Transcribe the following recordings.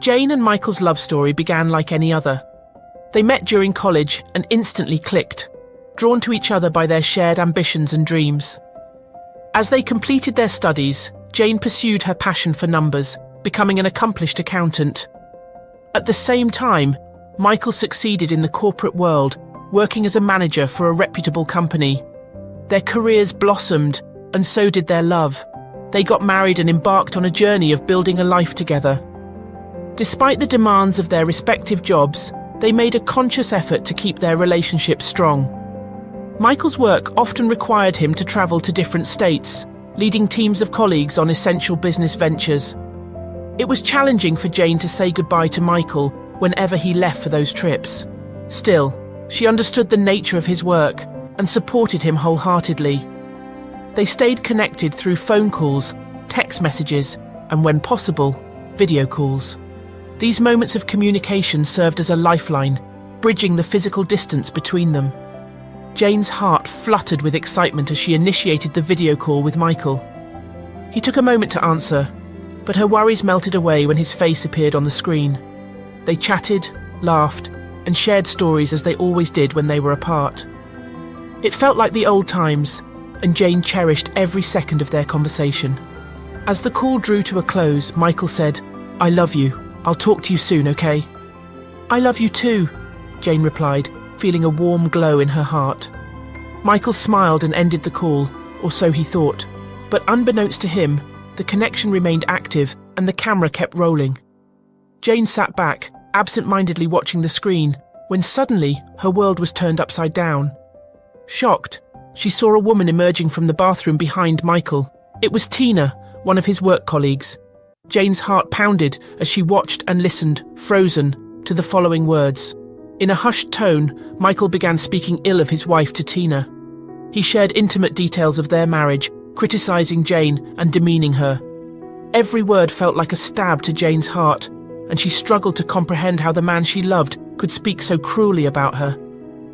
Jane and Michael's love story began like any other. They met during college and instantly clicked, drawn to each other by their shared ambitions and dreams. As they completed their studies, Jane pursued her passion for numbers, becoming an accomplished accountant. At the same time, Michael succeeded in the corporate world, working as a manager for a reputable company. Their careers blossomed, and so did their love. They got married and embarked on a journey of building a life together. Despite the demands of their respective jobs, they made a conscious effort to keep their relationship strong. Michael's work often required him to travel to different states, leading teams of colleagues on essential business ventures. It was challenging for Jane to say goodbye to Michael whenever he left for those trips. Still, she understood the nature of his work and supported him wholeheartedly. They stayed connected through phone calls, text messages, and when possible, video calls. These moments of communication served as a lifeline, bridging the physical distance between them. Jane's heart fluttered with excitement as she initiated the video call with Michael. He took a moment to answer, but her worries melted away when his face appeared on the screen. They chatted, laughed, and shared stories as they always did when they were apart. It felt like the old times, and Jane cherished every second of their conversation. As the call drew to a close, Michael said, "I love you. I'll talk to you soon, okay?" "I love you too," Jane replied, feeling a warm glow in her heart. Michael smiled and ended the call, or so he thought. But unbeknownst to him, the connection remained active and the camera kept rolling. Jane sat back, absent-mindedly watching the screen, when suddenly her world was turned upside down. Shocked, she saw a woman emerging from the bathroom behind Michael. It was Tina, one of his work colleagues. Jane's heart pounded as she watched and listened, frozen, to the following words. In a hushed tone, Michael began speaking ill of his wife to Tina. He shared intimate details of their marriage, criticizing Jane and demeaning her. Every word felt like a stab to Jane's heart, and she struggled to comprehend how the man she loved could speak so cruelly about her.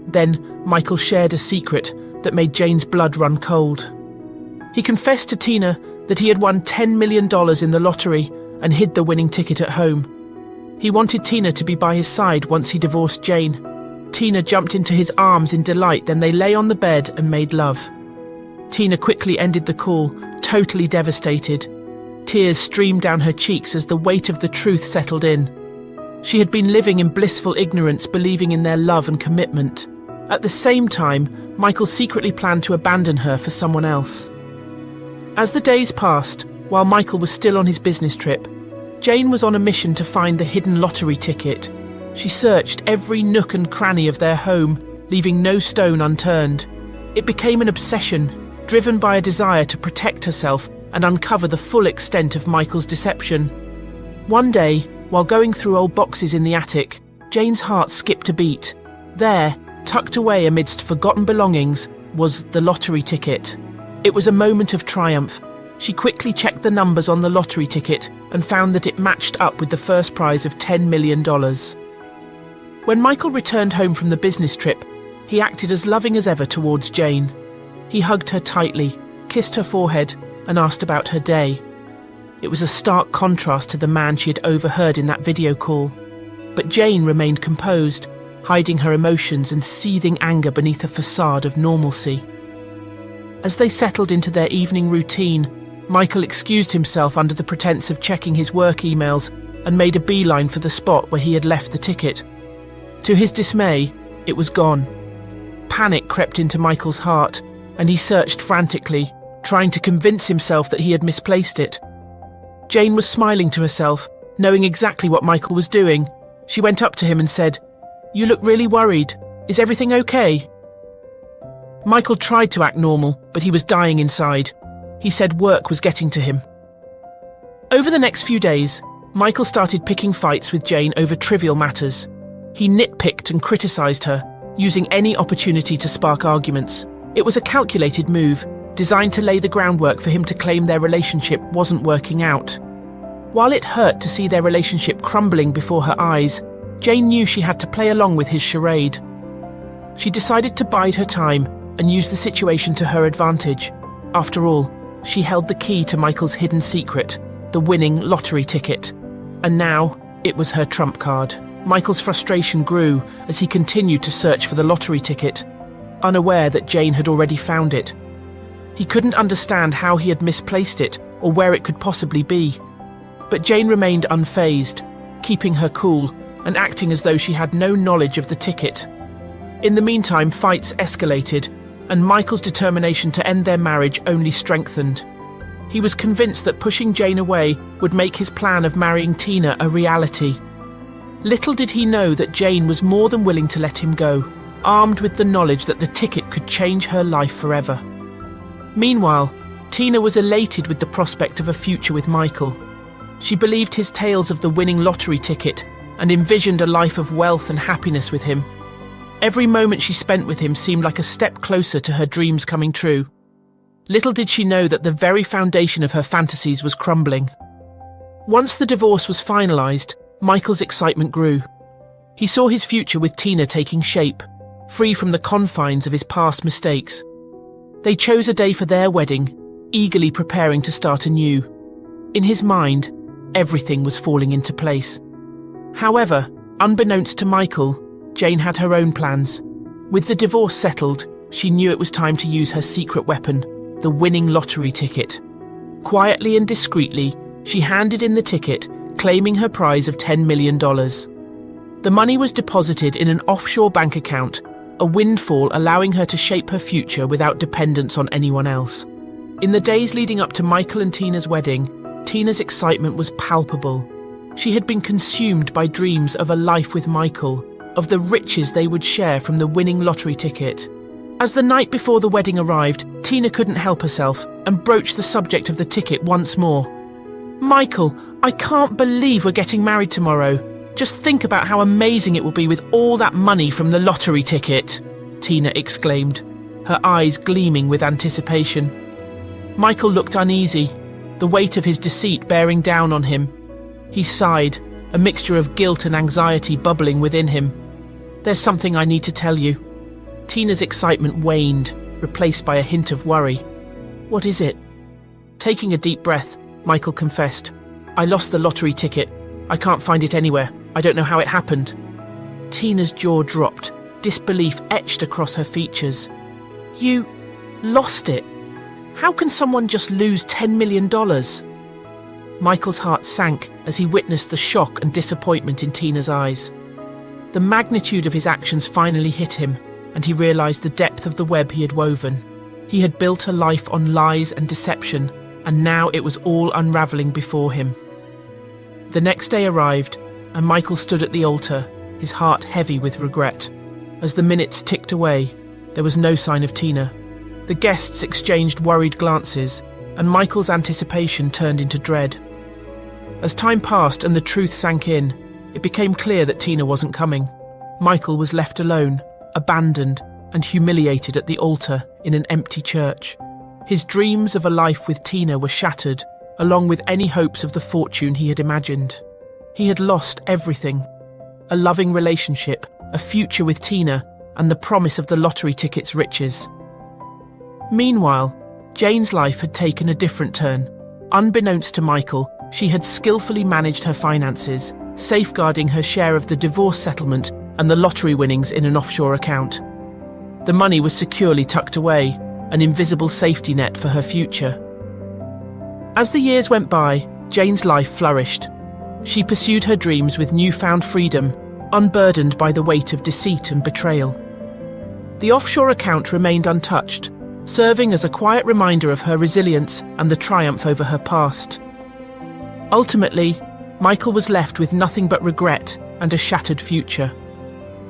Then Michael shared a secret that made Jane's blood run cold. He confessed to Tina that he had won $10 million in the lottery and hid the winning ticket at home. He wanted Tina to be by his side once he divorced Jane. Tina jumped into his arms in delight, then they lay on the bed and made love. Tina quickly ended the call, totally devastated. Tears streamed down her cheeks as the weight of the truth settled in. She had been living in blissful ignorance, believing in their love and commitment. At the same time, Michael secretly planned to abandon her for someone else. As the days passed, while Michael was still on his business trip, Jane was on a mission to find the hidden lottery ticket. She searched every nook and cranny of their home, leaving no stone unturned. It became an obsession, driven by a desire to protect herself and uncover the full extent of Michael's deception. One day, while going through old boxes in the attic, Jane's heart skipped a beat. There, tucked away amidst forgotten belongings, was the lottery ticket. It was a moment of triumph. She quickly checked the numbers on the lottery ticket and found that it matched up with the first prize of $10 million. When Michael returned home from the business trip, he acted as loving as ever towards Jane. He hugged her tightly, kissed her forehead, and asked about her day. It was a stark contrast to the man she had overheard in that video call. But Jane remained composed, hiding her emotions and seething anger beneath a facade of normalcy. As they settled into their evening routine, Michael excused himself under the pretense of checking his work emails and made a beeline for the spot where he had left the ticket. To his dismay, it was gone. Panic crept into Michael's heart, and he searched frantically, trying to convince himself that he had misplaced it. Jane was smiling to herself, knowing exactly what Michael was doing. She went up to him and said, "You look really worried. Is everything okay?" Michael tried to act normal, but he was dying inside. He said work was getting to him. Over the next few days, Michael started picking fights with Jane over trivial matters. He nitpicked and criticized her, using any opportunity to spark arguments. It was a calculated move, designed to lay the groundwork for him to claim their relationship wasn't working out. While it hurt to see their relationship crumbling before her eyes, Jane knew she had to play along with his charade. She decided to bide her time and use the situation to her advantage. After all, she held the key to Michael's hidden secret, the winning lottery ticket. And now, It was her trump card. Michael's frustration grew as he continued to search for the lottery ticket, unaware that Jane had already found it. He couldn't understand how he had misplaced it or where it could possibly be. But Jane remained unfazed, keeping her cool and acting as though she had no knowledge of the ticket. In the meantime, fights escalated, and Michael's determination to end their marriage only strengthened. He was convinced that pushing Jane away would make his plan of marrying Tina a reality. Little did he know that Jane was more than willing to let him go, armed with the knowledge that the ticket could change her life forever. Meanwhile, Tina was elated with the prospect of a future with Michael. She believed his tales of the winning lottery ticket and envisioned a life of wealth and happiness with him. Every moment she spent with him seemed like a step closer to her dreams coming true. Little did she know that the very foundation of her fantasies was crumbling. Once the divorce was finalised, Michael's excitement grew. He saw his future with Tina taking shape, free from the confines of his past mistakes. They chose a day for their wedding, eagerly preparing to start anew. In his mind, everything was falling into place. However, unbeknownst to Michael, Jane had her own plans. With the divorce settled, she knew it was time to use her secret weapon, the winning lottery ticket. Quietly and discreetly, she handed in the ticket, claiming her prize of $10 million. The money was deposited in an offshore bank account, a windfall allowing her to shape her future without dependence on anyone else. In the days leading up to Michael and Tina's wedding, Tina's excitement was palpable. She had been consumed by dreams of a life with Michael, of the riches they would share from the winning lottery ticket. As the night before the wedding arrived, Tina couldn't help herself and broached the subject of the ticket once more. "Michael, I can't believe we're getting married tomorrow. Just think about how amazing it will be with all that money from the lottery ticket," Tina exclaimed, her eyes gleaming with anticipation. Michael looked uneasy, the weight of his deceit bearing down on him. He sighed, a mixture of guilt and anxiety bubbling within him. "There's something I need to tell you." Tina's excitement waned, replaced by a hint of worry. "What is it?" Taking a deep breath, Michael confessed, "I lost the lottery ticket. I can't find it anywhere. I don't know how it happened." Tina's jaw dropped, disbelief etched across her features. "You lost it? How can someone just lose $10 million? Michael's heart sank as he witnessed the shock and disappointment in Tina's eyes. The magnitude of his actions finally hit him, and he realised the depth of the web he had woven. He had built a life on lies and deception, and now it was all unravelling before him. The next day arrived, and Michael stood at the altar, his heart heavy with regret. As the minutes ticked away, there was no sign of Tina. The guests exchanged worried glances, and Michael's anticipation turned into dread. As time passed and the truth sank in, it became clear that Tina wasn't coming. Michael was left alone, abandoned and humiliated at the altar in an empty church. His dreams of a life with Tina were shattered, along with any hopes of the fortune he had imagined. He had lost everything: a loving relationship, a future with Tina, and the promise of the lottery ticket's riches. Meanwhile, Jane's life had taken a different turn. Unbeknownst to Michael, she had skillfully managed her finances, safeguarding her share of the divorce settlement and the lottery winnings in an offshore account. The money was securely tucked away, an invisible safety net for her future. As the years went by, Jane's life flourished. She pursued her dreams with newfound freedom, unburdened by the weight of deceit and betrayal. The offshore account remained untouched, serving as a quiet reminder of her resilience and the triumph over her past. Ultimately, Michael was left with nothing but regret and a shattered future.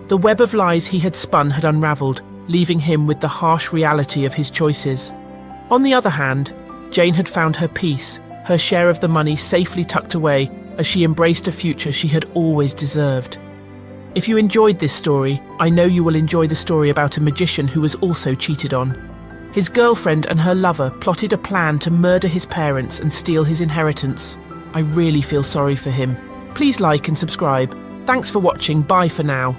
The web of lies he had spun had unravelled, leaving him with the harsh reality of his choices. On the other hand, Jane had found her peace, her share of the money safely tucked away as she embraced a future she had always deserved. If you enjoyed this story, I know you will enjoy the story about a magician who was also cheated on. His girlfriend and her lover plotted a plan to murder his parents and steal his inheritance. I really feel sorry for him. Please like and subscribe. Thanks for watching. Bye for now.